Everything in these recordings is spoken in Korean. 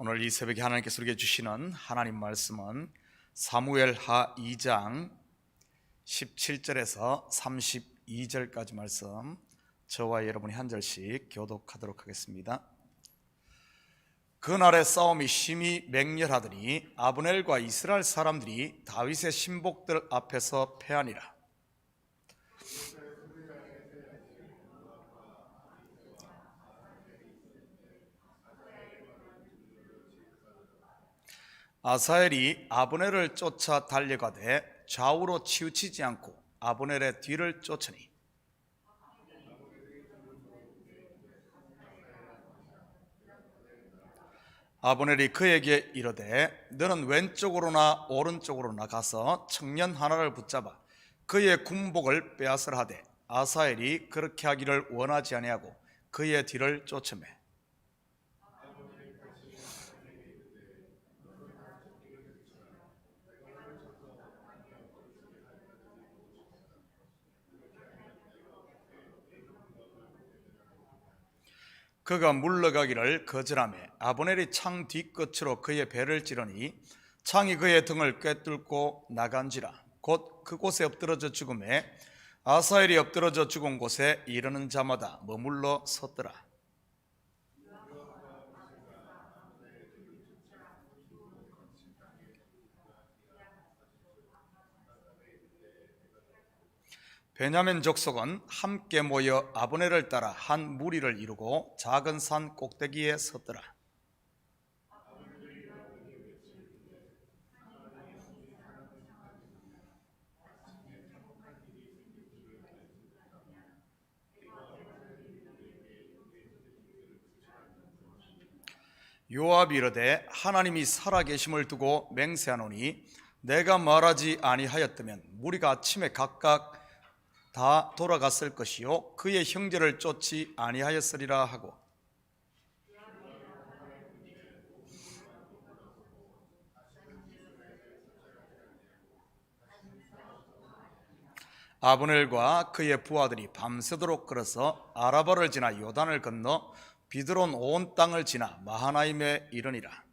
오늘 이 새벽에 하나님께서 우리에게 주시는 하나님 말씀은 사무엘하 2장 17절에서 32절까지 말씀, 저와 여러분이 한 절씩 교독하도록 하겠습니다. 그날의 싸움이 심히 맹렬하더니 아브넬과 이스라엘 사람들이 다윗의 신복들 앞에서 패하니라. 아사엘이 아브넬을 쫓아 달려가되 좌우로 치우치지 않고 아브넬의 뒤를 쫓으니 아브넬이 그에게 이르되 너는 왼쪽으로나 오른쪽으로나 가서 청년 하나를 붙잡아 그의 군복을 빼앗으라 하되 아사엘이 그렇게 하기를 원하지 아니하고 그의 뒤를 쫓으매 그가 물러가기를 거절하며 아브넬이 창 뒤끝으로 그의 배를 찌르니 창이 그의 등을 꿰뚫고 나간지라. 곧 그곳에 엎드러져 죽음에 아사엘이 엎드러져 죽은 곳에 이르는 자마다 머물러 섰더라. 베냐민 족속은 함께 모여 아브넬을 따라 한 무리를 이루고 작은 산 꼭대기에 섰더라. 요압이 이르되 하나님이 살아계심을 두고 맹세하노니 내가 말하지 아니하였다면 무리가 아침에 각각 다 돌아갔을 것이요 그의 형제를 쫓지 아니하였으리라 하고 아브넬과 그의 부하들이 밤새도록 걸어서 아라바를 지나 요단을 건너 비드론 온 땅을 지나 마하나임에 이르니라.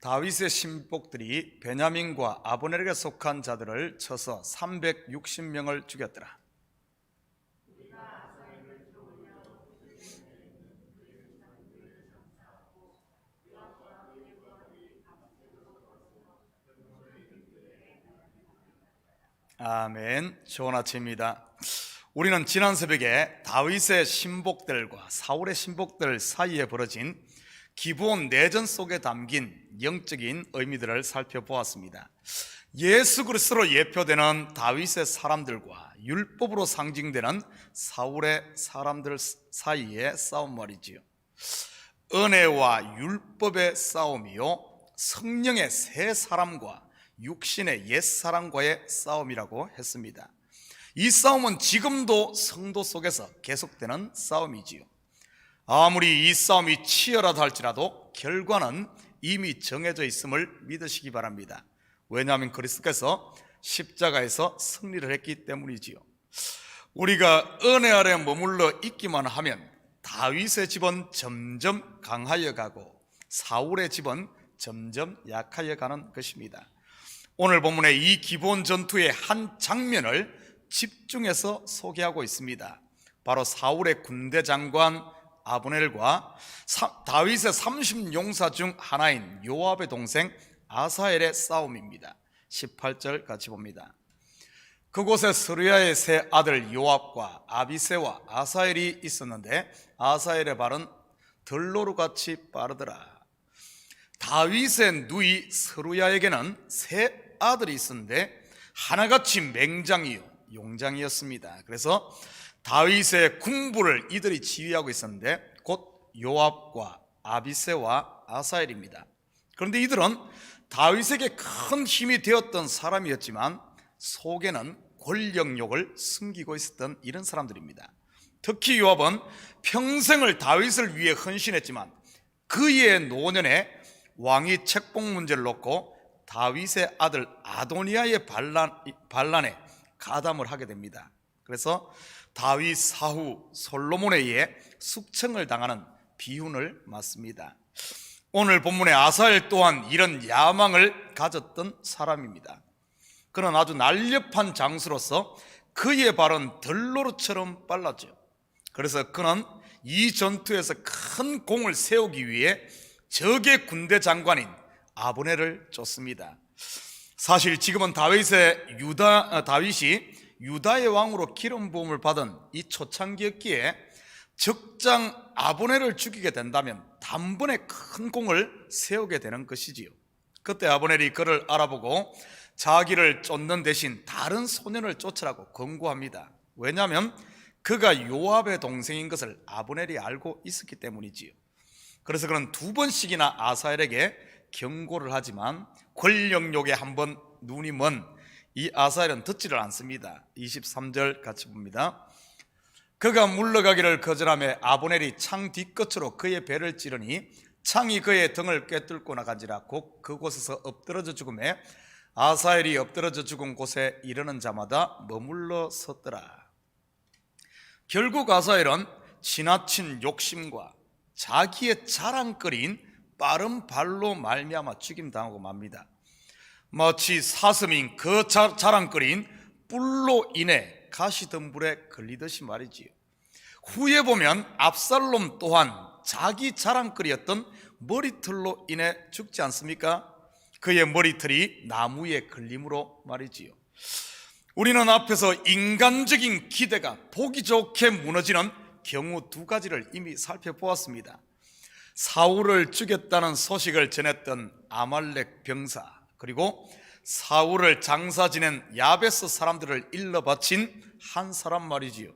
다윗의 신복들이 베냐민과 아브넬에게 속한 자들을 쳐서 360명을 죽였더라. 아멘. 좋은 아침입니다. 우리는 지난 새벽에 다윗의 신복들과 사울의 신복들 사이에 벌어진 기브온 내전 속에 담긴 영적인 의미들을 살펴보았습니다. 예수 그리스도로 예표되는 다윗의 사람들과 율법으로 상징되는 사울의 사람들 사이의 싸움 말이지요. 은혜와 율법의 싸움이요 성령의 새 사람과 육신의 옛 사람과의 싸움이라고 했습니다. 이 싸움은 지금도 성도 속에서 계속되는 싸움이지요. 아무리 이 싸움이 치열하다 할지라도 결과는 이미 정해져 있음을 믿으시기 바랍니다. 왜냐하면 그리스도께서 십자가에서 승리를 했기 때문이지요. 우리가 은혜 아래 머물러 있기만 하면 다윗의 집은 점점 강하여 가고 사울의 집은 점점 약하여 가는 것입니다. 오늘 본문의 이 기브온 전투의 한 장면을 집중해서 소개하고 있습니다. 바로 사울의 군대 장관 아브넬과 다윗의 30용사 중 하나인 요압의 동생 아사엘의 싸움입니다. 18절 같이 봅니다. 그곳에 스루야의 세 아들 요압과 아비새와 아사엘이 있었는데 아사엘의 발은 들노루같이 빠르더라. 다윗의 누이 스루야에게는 세 아들이 있었는데 하나같이 맹장이요 용장이었습니다. 그래서 다윗의 군부를 이들이 지휘하고 있었는데 곧 요압과 아비새와 아사엘입니다. 그런데 이들은 다윗에게 큰 힘이 되었던 사람이었지만 속에는 권력욕을 숨기고 있었던 이런 사람들입니다. 특히 요압은 평생을 다윗을 위해 헌신했지만 그의 노년에 왕위 책봉 문제를 놓고 다윗의 아들 아도니아의 반란에 가담을 하게 됩니다. 그래서 다윗 사후 솔로몬에 의해 숙청을 당하는 비운을 맞습니다. 오늘 본문의 아사엘 또한 이런 야망을 가졌던 사람입니다. 그는 아주 날렵한 장수로서 그의 발은 들노루처럼 빨랐죠. 그래서 그는 이 전투에서 큰 공을 세우기 위해 적의 군대 장관인 아브넬을 쫓습니다. 사실 지금은 다윗이 유다의 왕으로 기름 부음을 받은 이 초창기였기에 적장 아브넬을 죽이게 된다면 단번에 큰 공을 세우게 되는 것이지요. 그때 아브넬이 그를 알아보고 자기를 쫓는 대신 다른 소년을 쫓으라고 권고합니다. 왜냐하면 그가 요압의 동생인 것을 아브넬이 알고 있었기 때문이지요. 그래서 그는 2번씩이나 아사엘에게 경고를 하지만 권력욕에 한번 눈이 먼 이 아사엘은 듣지를 않습니다. 23절 같이 봅니다. 그가 물러가기를 거절하며 아브넬이 창 뒷끝으로 그의 배를 찌르니 창이 그의 등을 꿰뚫고 나간지라. 곧 그곳에서 엎드러져 죽음에 아사엘이 엎드러져 죽은 곳에 이르는 자마다 머물러 섰더라. 결국 아사엘은 지나친 욕심과 자기의 자랑거리인 빠른 발로 말미암아 죽임당하고 맙니다. 마치 사슴인 그 자랑거리인 뿔로 인해 가시덤불에 걸리듯이 말이지요. 후에 보면 압살롬 또한 자기 자랑거리였던 머리털로 인해 죽지 않습니까? 그의 머리털이 나무에 걸림으로 말이지요. 우리는 앞에서 인간적인 기대가 보기 좋게 무너지는 경우 2가지를 이미 살펴보았습니다. 사울을 죽였다는 소식을 전했던 아말렉 병사, 그리고 사울을 장사 지낸 야베스 사람들을 일러 바친 한 사람 말이지요.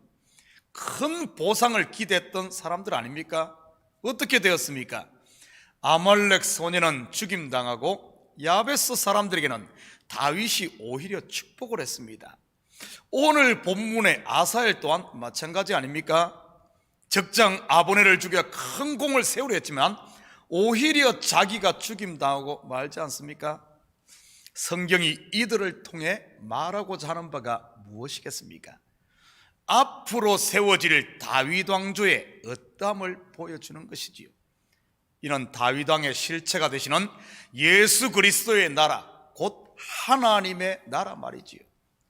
큰 보상을 기대했던 사람들 아닙니까? 어떻게 되었습니까? 아말렉 소년은 죽임당하고 야베스 사람들에게는 다윗이 오히려 축복을 했습니다. 오늘 본문의 아사엘 또한 마찬가지 아닙니까? 적장 아브넬을 죽여 큰 공을 세우려 했지만 오히려 자기가 죽임당하고 말지 않습니까? 성경이 이들을 통해 말하고자 하는 바가 무엇이겠습니까? 앞으로 세워질 다윗 왕조의 어떠함을 보여주는 것이지요. 이는 다윗 왕의 실체가 되시는 예수 그리스도의 나라, 곧 하나님의 나라 말이지요.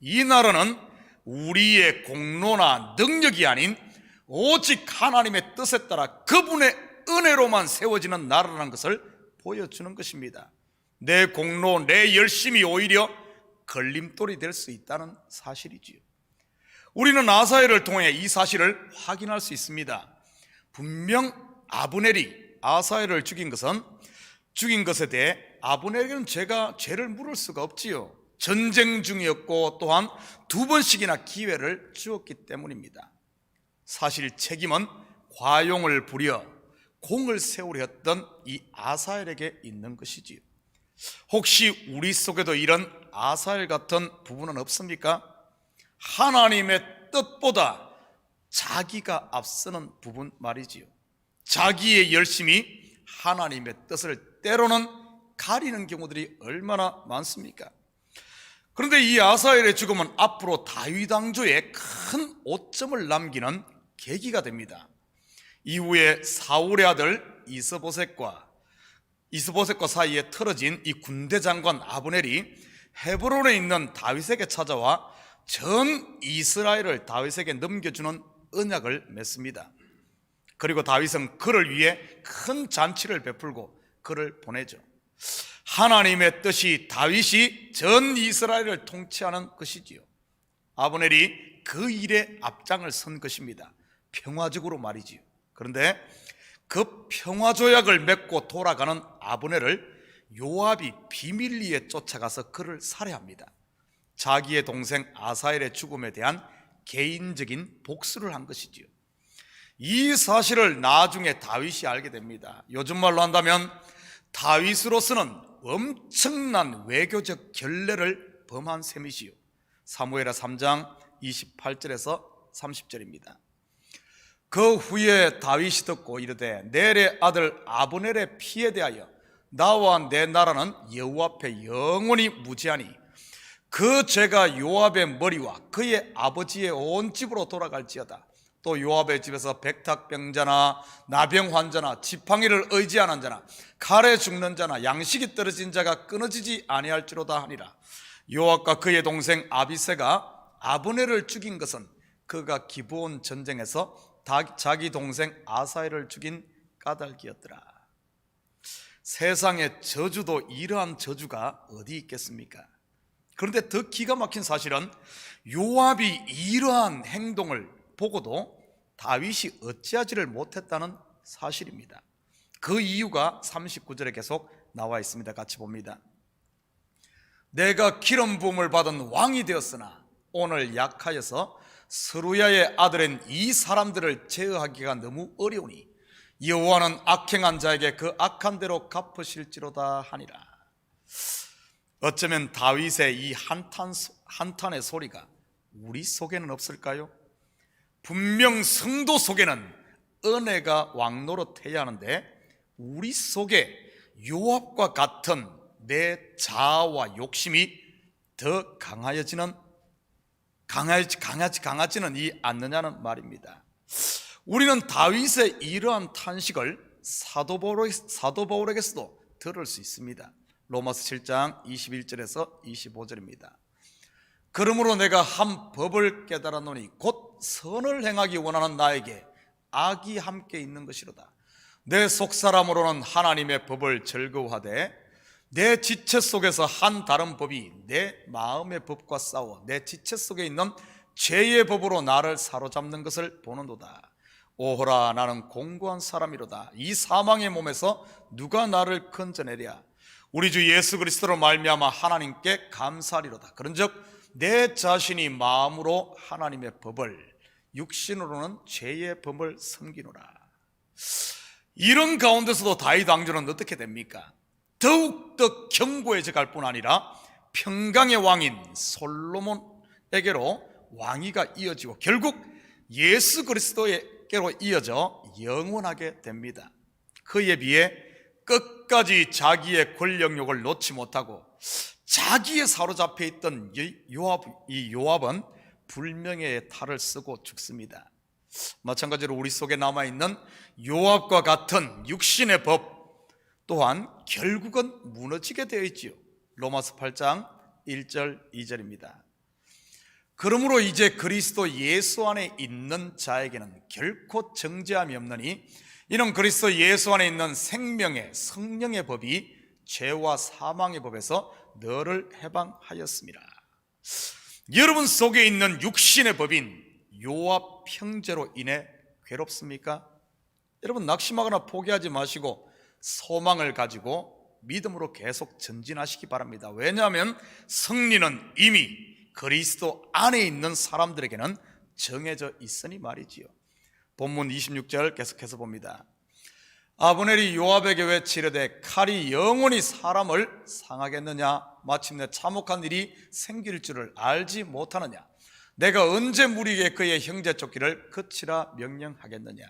이 나라는 우리의 공로나 능력이 아닌 오직 하나님의 뜻에 따라 그분의 은혜로만 세워지는 나라라는 것을 보여주는 것입니다. 내 공로, 내 열심이 오히려 걸림돌이 될 수 있다는 사실이지요. 우리는 아사엘을 통해 이 사실을 확인할 수 있습니다. 분명 아브넬이 아사엘을 죽인 것에 대해 아브넬에게는 죄를 물을 수가 없지요. 전쟁 중이었고 또한 2번씩이나 기회를 주었기 때문입니다. 사실 책임은 과용을 부려 공을 세우려 했던 이 아사엘에게 있는 것이지요. 혹시 우리 속에도 이런 아사엘 같은 부분은 없습니까? 하나님의 뜻보다 자기가 앞서는 부분 말이지요. 자기의 열심이 하나님의 뜻을 때로는 가리는 경우들이 얼마나 많습니까? 그런데 이 아사엘의 죽음은 앞으로 다윗 왕조에 큰 오점을 남기는 계기가 됩니다. 이후에 사울의 아들 이스보셋과 사이에 틀어진 이 군대 장관 아브넬이 헤브론에 있는 다윗에게 찾아와 전 이스라엘을 다윗에게 넘겨주는 언약을 맺습니다. 그리고 다윗은 그를 위해 큰 잔치를 베풀고 그를 보내죠. 하나님의 뜻이 다윗이 전 이스라엘을 통치하는 것이지요. 아브넬이 그 일에 앞장을 선 것입니다. 평화적으로 말이지요. 그런데 그 평화조약을 맺고 돌아가는 아브넬을 요압이 비밀리에 쫓아가서 그를 살해합니다. 자기의 동생 아사엘의 죽음에 대한 개인적인 복수를 한 것이지요. 이 사실을 나중에 다윗이 알게 됩니다. 요즘 말로 한다면 다윗으로서는 엄청난 외교적 결례를 범한 셈이지요. 사무엘하 3장 28절에서 30절입니다. 그 후에 다윗이 듣고 이르되 넬의 아들 아브넬의 피에 대하여 나와 내 나라는 여호와 앞에 영원히 무지하니 그 죄가 요압의 머리와 그의 아버지의 온 집으로 돌아갈지어다. 또 요압의 집에서 백탁병자나 나병 환자나 지팡이를 의지하는 자나 칼에 죽는 자나 양식이 떨어진 자가 끊어지지 아니할지로다 하니라. 요압과 그의 동생 아비새가 아브넬을 죽인 것은 그가 기브온 전쟁에서 자기 동생 아사엘을 죽인 까닭이었더라. 세상의 저주도 이러한 저주가 어디 있겠습니까? 그런데 더 기가 막힌 사실은 요압이 이러한 행동을 보고도 다윗이 어찌하지를 못했다는 사실입니다. 그 이유가 39절에 계속 나와 있습니다. 같이 봅니다. 내가 기름 부음을 받은 왕이 되었으나 오늘 약하여서 스루야의 아들인 이 사람들을 제어하기가 너무 어려우니 여호와는 악행한 자에게 그 악한 대로 갚으실지로다 하니라. 어쩌면 다윗의 이 한탄의 소리가 우리 속에는 없을까요? 분명 성도 속에는 은혜가 왕노릇해야 하는데 우리 속에 요압과 같은 내 자아와 욕심이 더 강하지는 않느냐는 말입니다. 우리는 다윗의 이러한 탄식을 사도 바울에게서도 들을 수 있습니다. 로마서 7장 21절에서 25절입니다. 그러므로 내가 한 법을 깨달았노니 곧 선을 행하기 원하는 나에게 악이 함께 있는 것이로다. 내 속사람으로는 하나님의 법을 즐거워하되 내 지체 속에서 한 다른 법이 내 마음의 법과 싸워 내 지체 속에 있는 죄의 법으로 나를 사로잡는 것을 보는도다. 오호라, 나는 공고한 사람이로다. 이 사망의 몸에서 누가 나를 건져내랴. 우리 주 예수 그리스도로 말미암아 하나님께 감사하리로다. 그런즉 내 자신이 마음으로 하나님의 법을, 육신으로는 죄의 법을 섬기노라. 이런 가운데서도 다윗 왕조는 어떻게 됩니까? 더욱더 견고해져 갈 뿐 아니라 평강의 왕인 솔로몬에게로 왕위가 이어지고 결국 예수 그리스도에게로 이어져 영원하게 됩니다. 그에 비해 끝까지 자기의 권력욕을 놓지 못하고 자기에 사로잡혀 있던 요압은 불명예의 탈을 쓰고 죽습니다. 마찬가지로 우리 속에 남아있는 요압과 같은 육신의 법 또한 결국은 무너지게 되어 있지요. 로마서 8장 1절 2절입니다. 그러므로 이제 그리스도 예수 안에 있는 자에게는 결코 정죄함이 없느니 이는 그리스도 예수 안에 있는 생명의 성령의 법이 죄와 사망의 법에서 너를 해방하였습니다. 여러분 속에 있는 육신의 법인 요압 형제로 인해 괴롭습니까? 여러분 낙심하거나 포기하지 마시고 소망을 가지고 믿음으로 계속 전진하시기 바랍니다. 왜냐하면 승리는 이미 그리스도 안에 있는 사람들에게는 정해져 있으니 말이지요. 본문 26절 계속해서 봅니다. 아브넬이 요압에게 외치려되 칼이 영원히 사람을 상하겠느냐? 마침내 참혹한 일이 생길 줄을 알지 못하느냐? 내가 언제 무리에게 그의 형제 쫓기를 그치라 명령하겠느냐?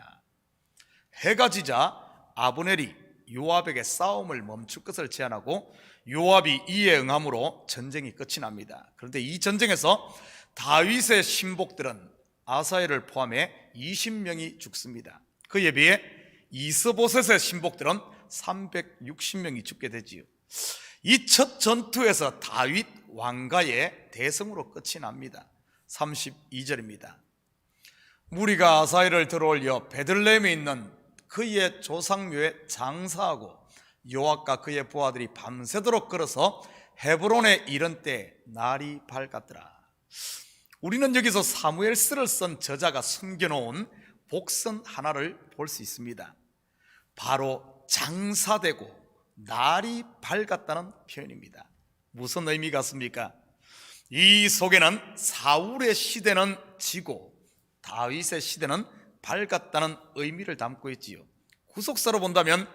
해가 지자 아브넬이 요압에게 싸움을 멈출 것을 제안하고 요압이 이에 응함으로 전쟁이 끝이 납니다. 그런데 이 전쟁에서 다윗의 신복들은 아사엘을 포함해 20명이 죽습니다. 그에 비해 이스보셋의 신복들은 360명이 죽게 되지요. 이 첫 전투에서 다윗 왕가의 대승으로 끝이 납니다. 32절입니다. 무리가 아사엘을 들어올려 베들레헴에 있는 그의 조상묘에 장사하고 요압과 그의 부하들이 밤새도록 걸어서 헤브론에 이른 때 날이 밝았더라. 우리는 여기서 사무엘서를 쓴 저자가 숨겨놓은 복선 하나를 볼 수 있습니다. 바로 장사되고 날이 밝았다는 표현입니다. 무슨 의미 같습니까? 이 속에는 사울의 시대는 지고 다윗의 시대는 밝았다는 의미를 담고 있지요. 구속사로 본다면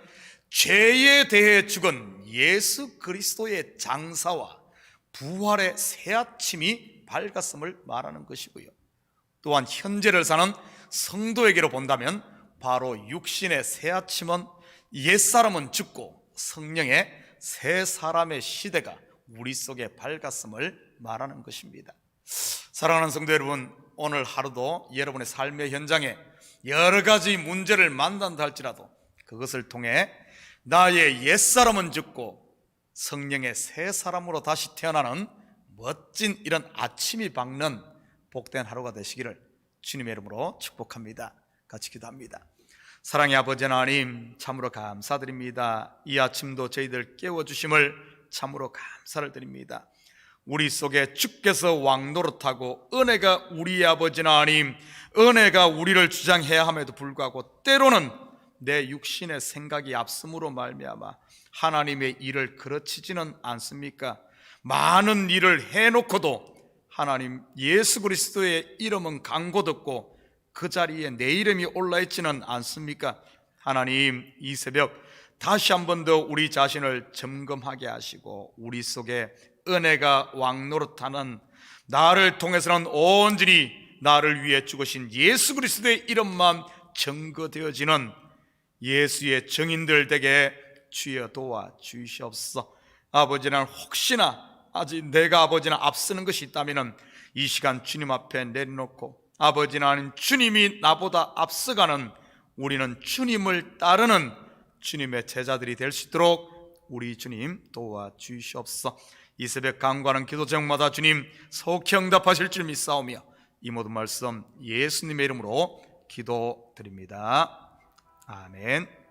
죄에 대해 죽은 예수 그리스도의 장사와 부활의 새아침이 밝았음을 말하는 것이고요. 또한 현재를 사는 성도에게로 본다면 바로 육신의 새아침은 옛사람은 죽고 성령의 새 사람의 시대가 우리 속에 밝았음을 말하는 것입니다. 사랑하는 성도 여러분, 오늘 하루도 여러분의 삶의 현장에 여러 가지 문제를 만난다 할지라도 그것을 통해 나의 옛사람은 죽고 성령의 새 사람으로 다시 태어나는 멋진 이런 아침이 밝는 복된 하루가 되시기를 주님의 이름으로 축복합니다. 같이 기도합니다. 사랑의 아버지 하나님, 참으로 감사드립니다. 이 아침도 저희들 깨워주심을 참으로 감사를 드립니다. 우리 속에 주께서 왕노릇하고 은혜가 우리의 아버지 하나님, 은혜가 우리를 주장해야 함에도 불구하고 때로는 내 육신의 생각이 앞섬으로 말미암아 하나님의 일을 그르치지는 않습니까? 많은 일을 해놓고도 하나님 예수 그리스도의 이름은 간고듣고 그 자리에 내 이름이 올라있지는 않습니까? 하나님, 이 새벽 다시 한 번 더 우리 자신을 점검하게 하시고 우리 속에 은혜가 왕노릇하는, 나를 통해서는 온전히 나를 위해 죽으신 예수 그리스도의 이름만 증거되어지는 예수의 증인들 되게 주여 도와 주시옵소서. 아버지는 혹시나 아직 내가 아버지는 앞서는 것이 있다면 이 시간 주님 앞에 내려놓고, 아버지 하나님, 주님이 나보다 앞서가는, 우리는 주님을 따르는 주님의 제자들이 될 수 있도록 우리 주님 도와주시옵소서. 이 새벽 간구하는 기도 제목마다 주님 속히 응답하실 줄 믿사오며 이 모든 말씀 예수님의 이름으로 기도드립니다. 아멘.